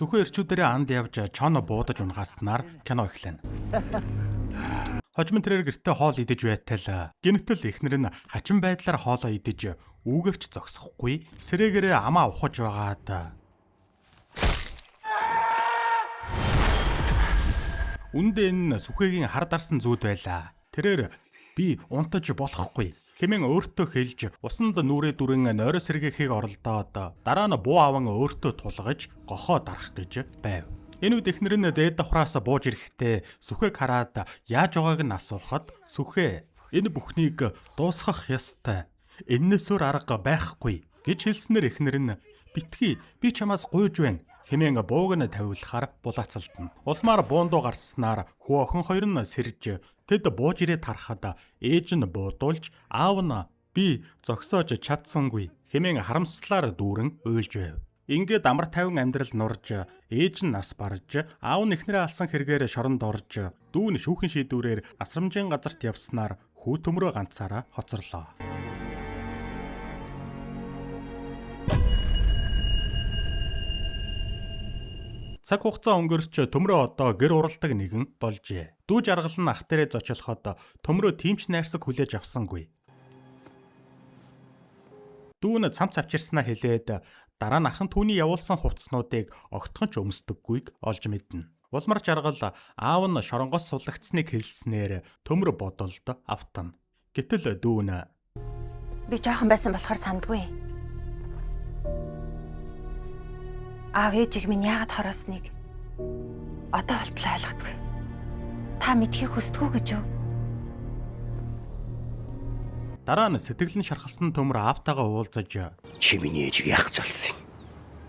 Сүхэ эрчүүдээрээ анд явж чоно буудаж унгааснаар кино эхлэнэ. Хожим тэрээр гэртээ хоол идэж байтал гинтэл эхнэр нь хачин байдлаар хоолоо идэж үүгэрч зогсохгүй сэрэгээрээ амаа ухаж байгаад үндэ энэ Сүхэгийн хар дарсан зүүд байлаа. Тэрээр би унтаж болохгүй хэмээн өөртөө хэлж усанд нүрээ дүрэн нойроо сэргээхийг оролдоод дараа нь буу аван өөртөө тулгаж гохоо дарах гэж байв. Энэ үед эхнэр нь дээд давхраас бууж ирэхдээ Сүхэг хараад яаж байгааг нь асуухад Сүхэ энэ бүхнийг дуусгах ёстой. Эннээсөөр арга байхгүй гэж хэлснээр эхнэр нь битгий би чамаас гуйж байна хэмээн бууг нь тавиулахаар булаацалтна. Улмаар буундуу гарснаар хүү охин хоёр нь сэрж тэд бууж ирээд харахад ээж нь буудуулж аав нь би зогсоож чадсангүй хэмээн харамслаар дүүрэн уйлж байв. Ингээд амар тайван амьдрал нурж ээж нь нас барж аав нь эхнэрээ алсан хэрэгээр шоронд орж дүү нь шүүхэн шийдвэрээр асрамжийн газарт явснаар хүү төмрөө ганцаараа хоцорлоо. Цаг хугацаа өнгөрч төмрөө одоо гэр уралдаг нэгэн болжээ. Дүү жаргал нь ах дээрээ зочлоход төмрөө тимч найрсаг хүлээж авсангүй. Дүү нь цамц авчирснаа хэлээд дараа нь ах нь түүний явуулсан хувцснуудыг огтхон ч өмсдөггүйг олж мэднэ. Улмар жаргал аав нь шоронгоос сулагдсныг хэлснээр төмөр бодолд автана. Гэтэл дүү нь би жоохон байсан болохоор сандгүй. Аав ээжийг минь яагаад хороосныг одоо болтол ойлгохгүй. Та мэдхийг хүсдэггүй гэж юу? Дараа нь сэтгэл нь шархалсан төмөр аавтайгаа уулзаж чи миний ээжийг яах залсан.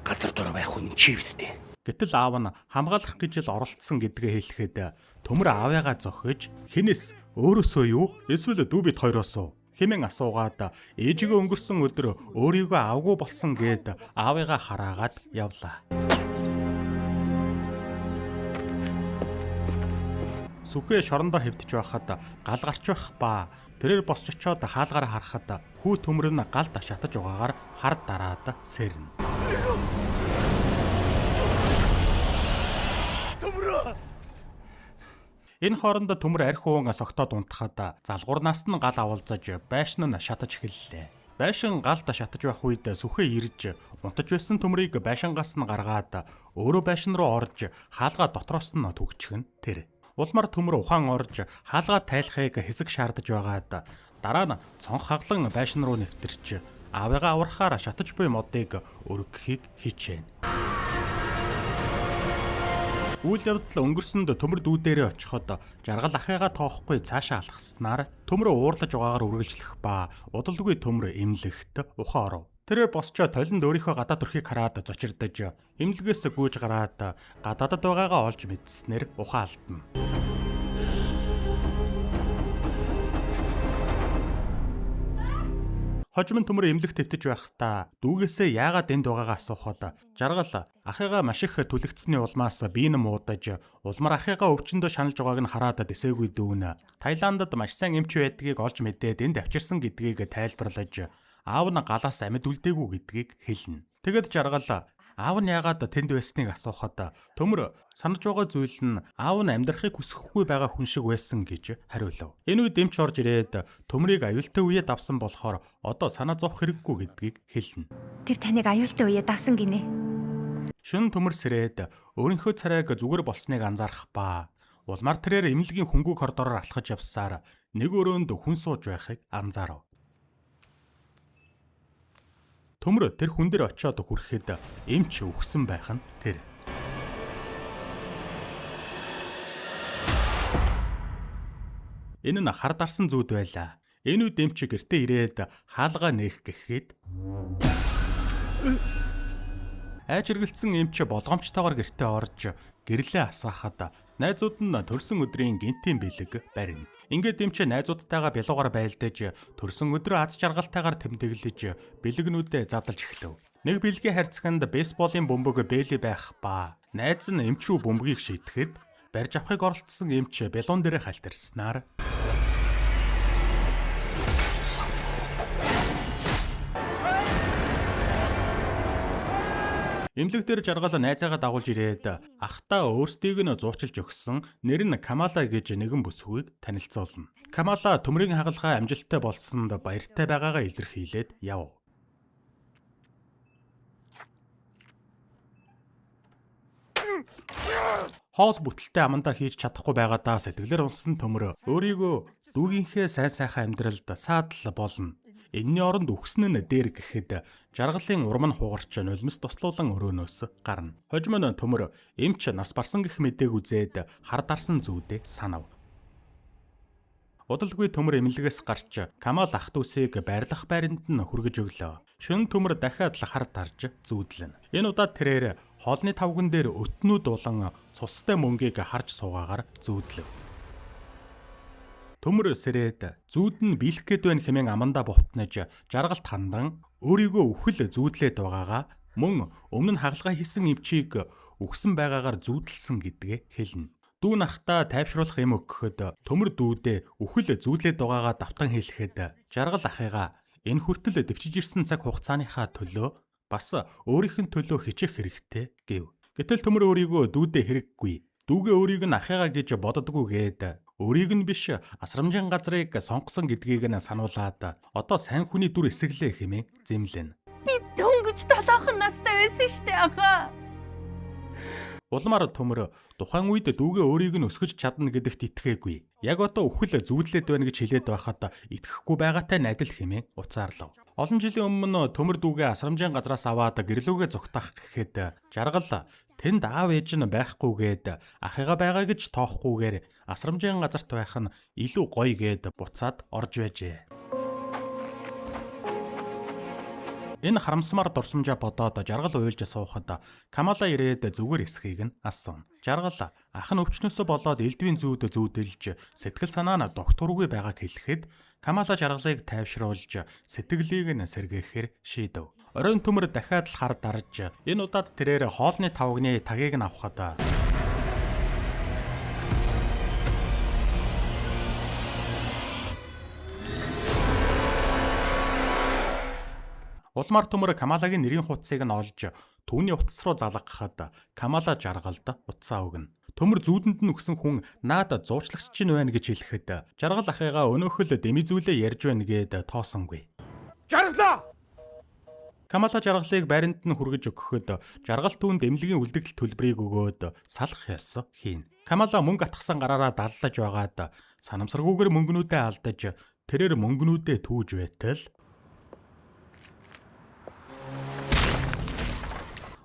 Газар дор байх хүн чи биз дээ. Гэтэл аав нь хамгаалах гэж л оролцсон гэдгээ хэлэхэд төмөр аавыгаа зохиж хинээс өөрөөсөө юу эсвэл дүү бит хоёроос уу хэмээн асуугаад ээжигээ өнгөрсөн өдөр өөрийгөө авгүй болсон гэд аавыгаа хараагаад явлаа. Сүхэ шорондоо хэвтэж байхад гал гарч байх ба тэрээр босч очоод хаалгаар харахад хүү төмөр нь гал ташаатаж байгаагаар хар дараад сэрнэ. Энэ хооронд төмөр арх уун согтоод унтахад залгуурнаас нь гал авалзаж байшин нь шатаж эхэллээ. Байшин галд шатаж байх үед Сүхэ ирж унтаж байсан төмрийг байшингаас нь гаргаад өөрөө байшин руу орж хаалгаа дотроос нь түгчгэн тэр. Улмар төмөр ухаан орж хаалгаа тайлахыг хэсэг шаардаж байгаад дараа нь цонх хаглан байшин руу нэвтэрч аавыгаа аврахаар шатаж буй модыг өргөхийг хичээнэ. Үйл явдал өнгөрсөнд төмөр дүүдээрээ очиход жаргал ахыгаа тоохгүй цаашаа алхаснаар төмөр уурлаж байгаагаар үргэлжлэх ба удалгүй төмөр эмнэлэгт ухаан оров. Тэрээр босчоо толинд өөрийнхөө гадаад төрхийг хараад зочирдож эмнэлгээс гүйж гараад гадаадд байгаагаа олж мэдснээр ухаан алдна. Хожим төмөр эмнэлэгт төвтөж байхдаа дүүгээсээ яагаад энд байгаагаа асуухад жаргал ахыгаа маш их түлэгдсэний улмаас биеийн муудаж улмар ахыгаа өвчнөдөө шаналж байгааг нь хараад дэсээгүй дүүн Таиландд маш сайн эмч байдгийг олж мэдээд энд авчирсан гэдгийг тайлбарлаж аав нь галаас амьд үлдээгүй гэдгийг хэлнэ. Тэгэд жаргал аав нь яагаад тэнд байсныг асуухад төмөр санаж байгаа зүйл нь аав нь амьдрахыг хүсэхгүй байгаа хүн шиг байсан гэж хариулв. Энэ үед эмч орж ирээд төмрийг аюултай үеэд авсан болохоор одоо санаа зовох хэрэггүй гэдгийг хэлнэ. Тэр таныг аюултай үеэд авсан гинэ. Шүн төмөр сэрээд өөрийнхөө царайг зүгээр болсныг анзаарах ба улмаар тэрээр эмнэлгийн хөнгүү коридороор алхаж явсаар нэг өрөөнд хүн сууж байхыг анзаарав. Төмөр тэр хүн дээр очиод хүрэхэд эмч өгсөн байх нь тэр. Энэ нь хар дарсан зүүд байлаа. Энэ үед эмч гэртээ ирээд хаалгаа нээх гэхэд айж хэргэлцсэн эмч болгоомжтойгоор гэртээ орж гэрлээ асаахад найзууд нь төрсөн өдрийн гинтийн бэлэг барина. Ингээд эмч найзуудтайгаа бялуугаар байлдаж төрсөн өдрөө аз жаргалтайгаар тэмдэглэж бэлэгнүүдэд задлж эхлэв. Нэг бэлгийн харьцагт бейсболын бөмбөг бэйли байх ба найз нь эмч рүү бөмбөгийг шийтгэхэд барьж авахыг оролдсон эмч бялуун дээрээ халтарснаар Эмнэлэг дээр жаргал найзаагаа дагуулж ирээд ахтаа өөрсдийг нь зуучилж өгсөн нэр нь Камала гэж нэгэн бүсгүйг танилцуулна. Камала төмрийн хагалгаа амжилттай болсонд баяртай байгаагаа илэрхийлээд яв. Хоол бүтэлтэй амандаа хийж чадахгүй байгаадаа сэтгэлээр унсан төмөр өөрийгөө дүүгийнхээ сайн сайхан амьдралд саадал болно. Энэний оронд үхсэн нь дээр гэхэд жаргалын урам нь хугарч нулимс туслуулан өрөөнөөс гарна. Хожим нь төмөр эмч нас барсан гэх мэдээг үзээд хар дарсан зүйдээ санав. Удалгүй төмөр эмнэлгээс гарч Камал ах дүүсийг байрлах байранд нь хүргэж өглөө. Шөнө төмөр дахиад л хар дарж зүүдлэн. Энэ удаад тэрээр хоолны тавган дээр өтнүүд болон цустай мөнгийг харж суугаагаар зүүдлэв. Төмөр сэрээд зүүд нь биелэх гээд байна хэмээн амандаа бутнаж жаргалт хандан өөрийгөө үхэл зүүдлээд байгаагаа мөн өмнө нь хагалгаа хийсэн эмчийг үхсэн байгаагаар зүүдэлсэн гэдгээ хэлнэ. Дүү нахтаа тайвшруулах юм өгөхөд төмөр дүүдээ үхэл зүүдлээд байгаагаа давтан хэлэхэд жаргал ахыгаа энэ хүртэл дэвчиж ирсэн цаг хугацааныхаа төлөө бас өөрийнх нь төлөө хичээх хэрэгтэй гэв. Гэтэл төмөр өөрийгөө дүүдээ хэрэггүй. Дүүгээ өөрийг нь ахыгаа гэж боддоггүйгээд өөрийг нь биш асрамжийн газрыг сонгосон гэдгийг нь сануулад одоо сайн хүний дүр эсэглээ хэмээн зэмлэнэ. Би дөнгөж 7 настай байсан штэ ага. Улмаар төмөр тухайн үед дүүгээ өөрийг нь өсгөж чадна гэдэгт итгээгүй. Яг одоо үхэл зүүдлээд байна гэж хэлээд байхад итгэхгүй байгаатай найдал хэмээн уцаарлав. Олон жилийн өмнө төмөр дүүгээ асрамжийн газраас аваад гэрлүүгээ зүгтах гэхэд жаргал тэнд аав ээж нь байхгүйгээд ахыгаа байгаа гэж тоохгүйгээр асрамжийн газарт байх нь илүү гоё гээд буцаад орж байжээ. Энэ харамсмаар дурсамжаа бодоод жаргал уйлж суухад Камала ирээд зүгээр эсхийг нь асуув. Жаргал ах нь өвчнөөсөө болоод элдвийн зүүд зүүдэлж сэтгэл санаа нь докторгүй байгааг хэлэхэд Камала жаргалыг тайвшруулж сэтгэлийг нь сэргээхээр шийдэв. Оройн төмөр дахиад л хар дарж энэ удаад тэрээр хоолны тавганы тагийг нь авахад улмаар төмөр Камалагийн нэрийн хуудсыг нь олж түүний утас руу залгахад Камала жаргалд утсаа өгнө. Төмөр зүүдэнд нь өгсөн хүн наад зуучлагч чинь байна гэж хэлэхэд жаргал ахыгаа өнөөхөл дэмизүүлээ ярьж байна гээд тоосонгүй. Жаргалаа! Камала жаргалыг байранд нь хүргэж өгөхөд жаргал түүнд эмнэлгийн үлдэгдэл төлбөрийг өгөөд салах ёс хийн. Камала мөнгө атгсан гараараа даллаж байгаад санамсаргүйгээр мөнгнүүдээ алдаж тэрээр мөнгнүүдээ түүж байтал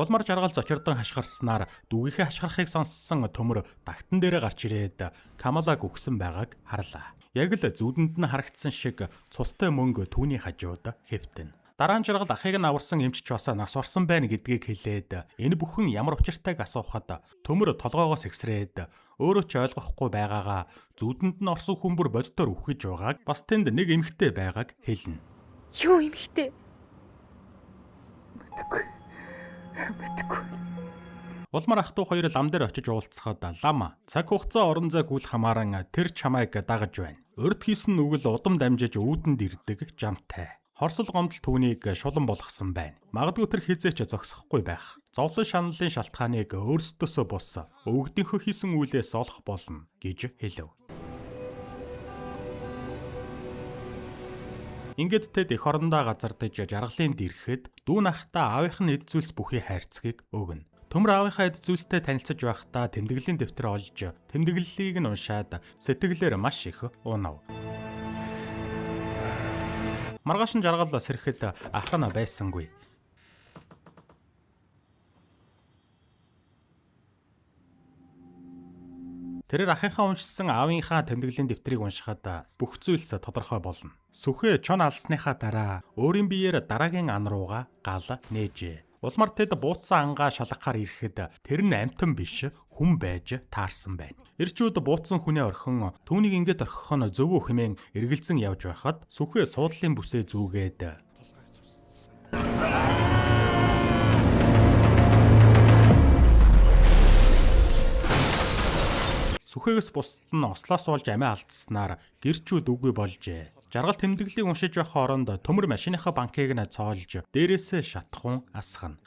улмаар жаргал зочирдон хашгирснаар дүүгийнхээ хашгирахыг сонссон төмөр тагтан дээрээ гарч ирээд Камалаг үхсэн байгааг харлаа. Яг л зүүдэнд нь харагдсан шиг цустай мөнгө түүний хажууд хэвтэн. Дараа нь жаргал ахыг нь аварсан эмч ч бас нас орсон байна гэдгийг хэлээд энэ бүхэн ямар учиртайг асуухад төмөр толгоогоос эксрээд өөрөө ч ойлгохгүй байгаагаа зүүдэнд нь орсон хүн бүр боддоор үхэж байгааг бас тэнд нэг эмэгтэй байгааг хэлнэ. Юу эмхтэй? Мэдгүй. Улмаар ах トゥ хоёр лам дээр очиж уулзахад лам цаг хугацаа орон зай гүйл хамааран тэр чамайг дагаж байна. Өрд хийсэн нүгэл удам дамжиж үүдэнд ирдэг жамтай. Хорсол гомдол түүнийг шулан болгосон байна. Магадгүй тэр хизээч зогсохгүй байх. Зовлон шаналлын шалтгааныг өөрсдөөсөө бус өвгдөнхөө хийсэн үйлээс олох болно гэж хэлв. Ингээд тэд эх орондоо газардаж жаргалын дэрхэд дүү нахтаа аавынх нь эд зүйлс бүхий хайрцгийг өгнө. Төмөр аавынхаа эд зүйлстэй танилцаж байхдаа тэмдэглэлийн дэвтэр олж тэмдэглэлийг нь уншаад сэтгэлээр маш их унав. Маргааш нь жаргал сэрэхэд ах нь байсангүй. Тэрээр ахынхаа уншсан аавынхаа тэмдэглэлийн дэвтрийг уншихад бүх зүйлс тодорхой болно. Сүхэ чон алсныхаа дараа өөрийн биеэр дараагийн ан руугаа гал нээжээ. Улмаар тэд бууцсан ангаа шалгахаар ирэхэд тэр нь амтан биш хүн байж таарсан байна. Ирчүүд бууцсан хүнээ орхин түүнийг ингээд орхих нь зөв үү хэмээн эргэлзэн явж байхад сүхэ суудлын бүсээ зүүгээд сүхээс бусд нь ослоос болж амиа алдснаар гэрчүүд үгүй болжээ. Жаргал тэмдэглэлийг уншиж байх хооронд төмөр машиныхаа банкыг нь цоолж дээрээсээ шатхун асгана.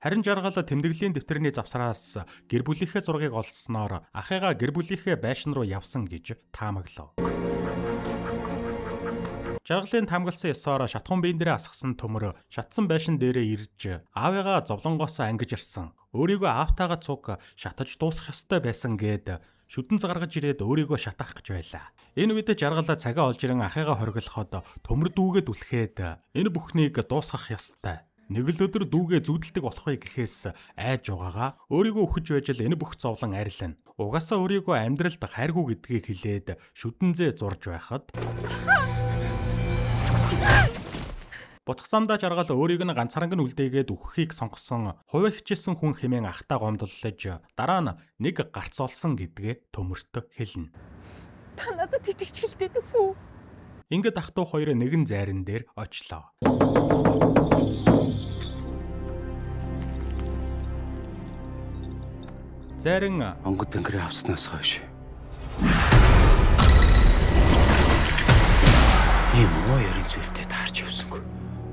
Харин жаргал тэмдэглэлийн дэвтэрний завсраас гэр бүлийнхээ зургийг олсноор ахыгаа гэр бүлийнхээ байшин руу явсан гэж таамаглав. Жаргалын таамагласан ёсоор шатхуун биен дээрээ асгасан төмөр шатсан байшин дээрээ ирж аавыгаа зовлонгоос ангиж ирсэн. Өөрийгөө аавтайгаа цуг шатаж дуусгах ёстой байсан гэд шүдэн гаргаж ирээд өөрийгөө шатаах гэж байлаа. Энэ үед жаргал цагаа олж ирэн ахыгаа хориглоход төмөр дүүгээ дүлхээд энэ бүхнийг дуусгах ёстой. Нэг л өдөр дүүгээ зүудэлдэг болохыг гэхээс айж угаагаа өөрийгөө өгч байж л энэ бүх зовлон арилна. Угаасаа өөрийгөө амьдралд хайргүй гэдгийг хэлээд шүдэнзээ зурж байхад буцахсандаа жаргал өөрийг нь ганцаранг нь үлдээгээд үхэхийг сонгосон хувиа хичээсэн хүн хэмээн ахтаа гомдлож дараа нь нэг гарц олсон гэдгээ төмөрт хэлнэ. Та надад итгэж хэлдэг үү? Ингээд ах トゥ хоёр нэгэн зайран дээр очлоо. Зайран Онгод тэнгэрээ авснаас хойш. Ийм уярын зүйлтэй таарч явсангүй.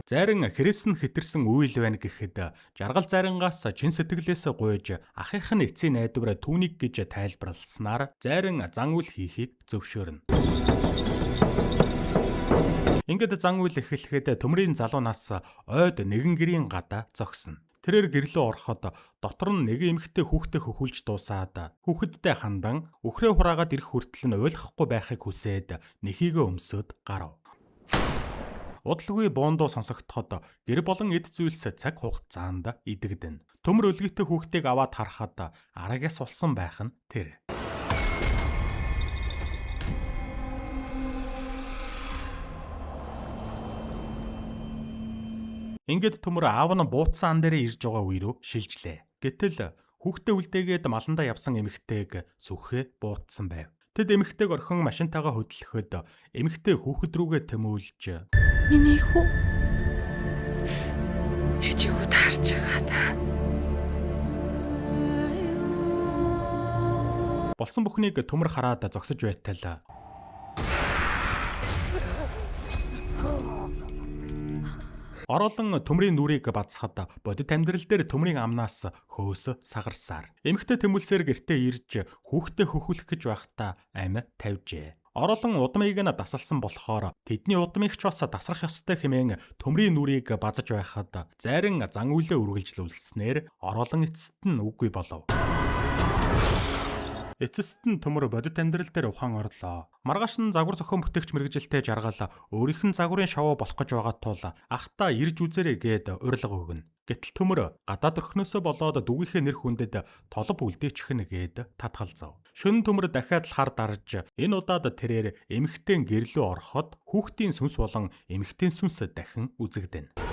Зайран хэрэгсэн хэтэрсэн үйл байна гэхэд жаргал зайрангаас чин сэтгэлээс гуйж ахих нь эцсийн найдвараа түүнийг гэж тайлбарласнаар зайран зан үйл хийхийг зөвшөөрнө. Ингээд зан үйл эхлэхэд төмрийн залуунаас ойд нэгэн гэрийн гадаа зогсно. Тэрээр гэрлөө ороход дотор нь нэг эмэгтэй хүүхдээ хөхүүлж дуусаад хүүхэдтэй хандан үхрээ хураагаад ирэх хүртэл нь ойлгохгүй байхыг хүсээд нэхийгөө өмсөд гарав. Удалгүй боондоо сонсогдоход гэр болон эд зүйлс цаг хугацаанд идэгдэнэ. Төмөр өлгийтэй хүүхдийг аваад харахад арагаас улсан байх нь тэр. Ингээд төмөр аав нь буутсан ан дээрээ ирж байгаа үе рүү шилжлээ. Гэтэл хүүхдээ үлдээгээд маландаа явсан эмэгтэйг сүхээ буутсан байв. Тэд эмэгтэйг орхин машинтайгаа хөдлөхөд эмэгтэй хүүхэд рүүгээ тэмүүлж Миний хүү. Ээжийгөө таарч байгаа та. болсон бүхнийг төмөр хараад зогсож байтал Ороолон төмрийн нүрийг бацхад бодит амьдрал дээр төмрийн амнаас хөөс сагарсаар эмэгтэй тэмүүлсээр гэртээ ирж хүүхдээ хөхүүлэх гэж байхдаа амь тавьжээ. Ороолон удмыг нь дасалсан болохоор тэдний удмыг ч бас дасрах ёстой хэмээн төмрийн нүрийг базаж байхад зайран зан үйлээ үргэлжлүүлснээр ороолон эцэст нь үгүй болов. Эцэст нь төмөр бодит амьдрал дээр ухаан орлоо. Маргааш нь загвар зохион бүтээгч мэрэгжилтэй жаргал өөрийнх нь загварын шоу болох гэж байгаа тул ахтаа ирж үзээрэй гээд урилга өгнө. Гэтэл төмөр гадаад өрхнөөсөө болоод дүүгийнхээ нэр хүндэд толб үлдээчихнэ гээд татгалзав. Шөнө төмөр дахиад л хар дарж энэ удаад тэрээр эмэгтэй гэрлөө ороход хүүхдийн сүнс болон эмэгтэй сүнс дахин үзэгдэнэ.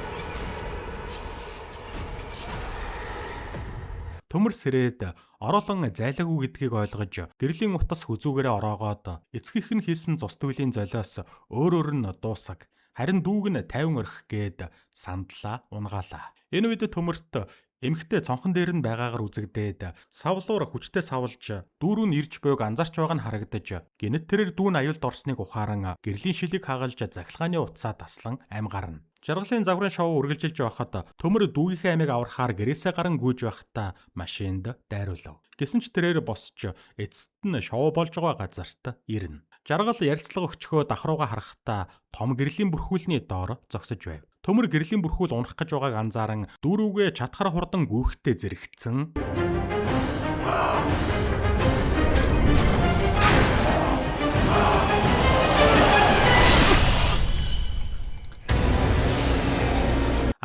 Төмөр сэрээд ороолон зайлаагүй гэдгийг ойлгож гэрлийн утас хүзүүгээрээ ороогоод эцгийнх нь хийсэн цус төвлийн золиос өөр нь дуусаг харин дүүг нь 50 орхих гээд сандлаа унгаалаа. Энэ үед төмөрт эмэгтэй цонхон дээр нь байгаагаар үзэгдээд савлуур хүчтэй савлж дүүрүү нь ирж буйг анзаарч байгаа нь харагдаж гинэт тэрээр дүүн аюулд орсныг ухааран гэрлийн шилийг хагалж захилгааны утсаа таслан амь гарна. Жаргалын загварын шоу үргэлжилж байхад төмөр дүүгийнхээ амийг аврахаар гэрээсээ гарan гүйж байхдаа машинд дайруулав. Гэсэн ч тэрээр босч эцэст нь шоу болж байгаа газарт ирнэ. Жаргал ярилцлага өгчхөө давхрууга харахтаа том гэрлийн бүрхүүлний доор зогсож байв. Төмөр гэрлийн бүрхүүл унах гэж байгааг анзааран дүүрүүгээ чатхар хурдан гүйхтэй зэрэгцэн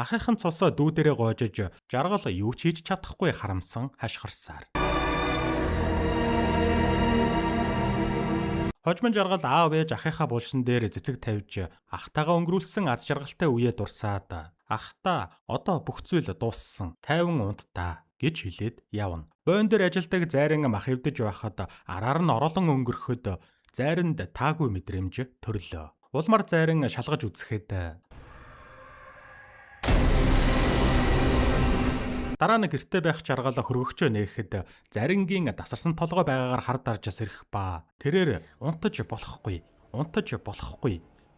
ахыхан цосоо дүү дээрээ гоожиж жаргал юу ч хийж чадахгүй харамсан хашгирсаар. Хожмон жаргал аав ээж ахыхаа булшин дээр цэцэг тавьж ахтайгаа өнгөрүүлсэн аз жаргалтай үе дурсаад ахтаа одоо бүх зүйл дууссан 50 унтаа гэж хэлээд явна. Бойн дээр ажилдаг зайран мах эвдэж байхад араар нь ороолон өнгөрөхөд зайранд таагүй мэдрэмж төрлөө. Улмар зайран шалгаж үзэхэд дараа нь гэртээ байх жаргал хөргөгчөө нээхэд зарангийн дасарсан толгой байгаагаар хар дарж сэрэх ба тэрээр унтаж болохгүй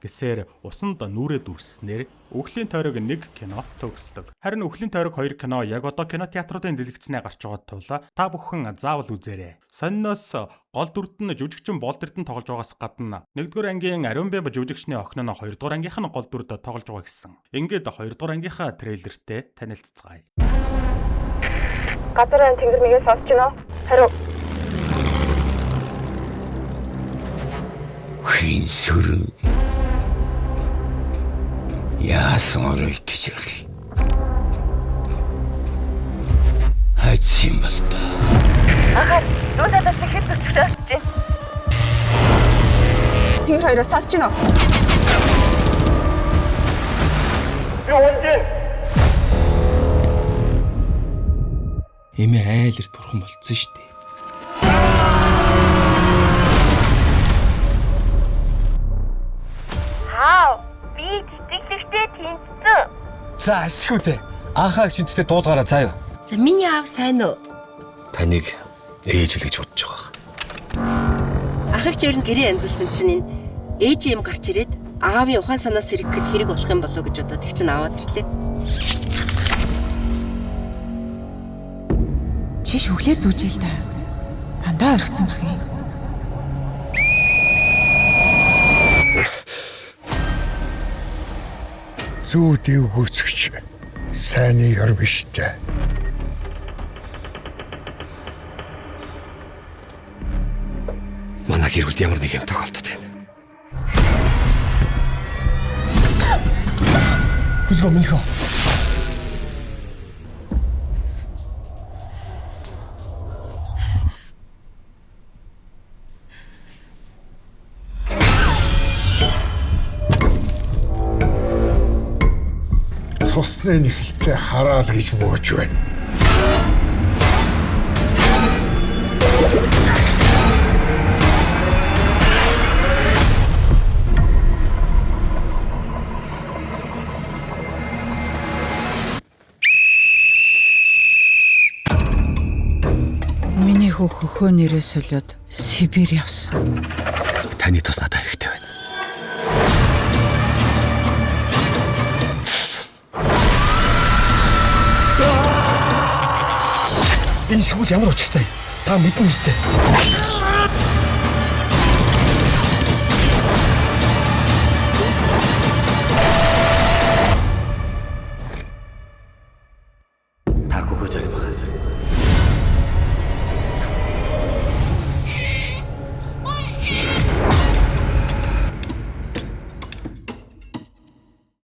гэсээр усанд нүрээ дүрснээр Үхлийн тойрог 1 кино төгсдөг. Харин Үхлийн тойрог 2 кино яг одоо кинотеатруудын дэлгэцнээ гарч байгаа тул та бүхэн заавал үзээрэй. Сонноос гол дүрд нь жүжигчин Болдэрдэн тоглож байгаас гадна 1-р ангийн Ариун Бэб жүжигчний охин нь 2-р ангийнх нь гол дүрд тоглож байгаа гэсэн. Ингээд 2-р ангийнхаа трейлертэй танилццгаая. Газар ан тэнгэр нэгээ сонсч байна уу? Хариу. Хин сүрэн яасан орой итэж явах. Хайцсан бол та. Ахаа, дуудаад ихэд зүтгэж очиж байна. Тэнгэр хоёроос сонсч байна уу? Эмээ айлэрт бурхан болцсон шүү дээ. Би тэтгэлэгтэй тэнцсэн. За ашиггүй. Анхаа гिचэнттэй дуудгаараа заа юу. За миний аав сайн уу? Таныг ээж л гэж бодож байгаа. Ахыг ч ерөн гэрээ янзалсан чинь энэ ээж юм гарч ирээд аавын ухаан санаас сэргэхэд хэрэг болох юм болоо гэж бодоод их чинь аваад ирлээ. Чи шүглээ зүүжээл та. Дандаа орхицсан байх юм. Зүү дэвгүүцгч сайны ёр биш дээ. Манай гэр бүлд ямар нэг юм тохиолдод байна. Хөлгөө минийхөө. Цусны нэхэлтэй хараал гэж бууж байна. Миний хөхөө нэрээ солиод Сибирь явсан. Таны тус надад хэрэгтэй байна. Энэ шүүд ямар учиртай? Та мэдэн үстэй.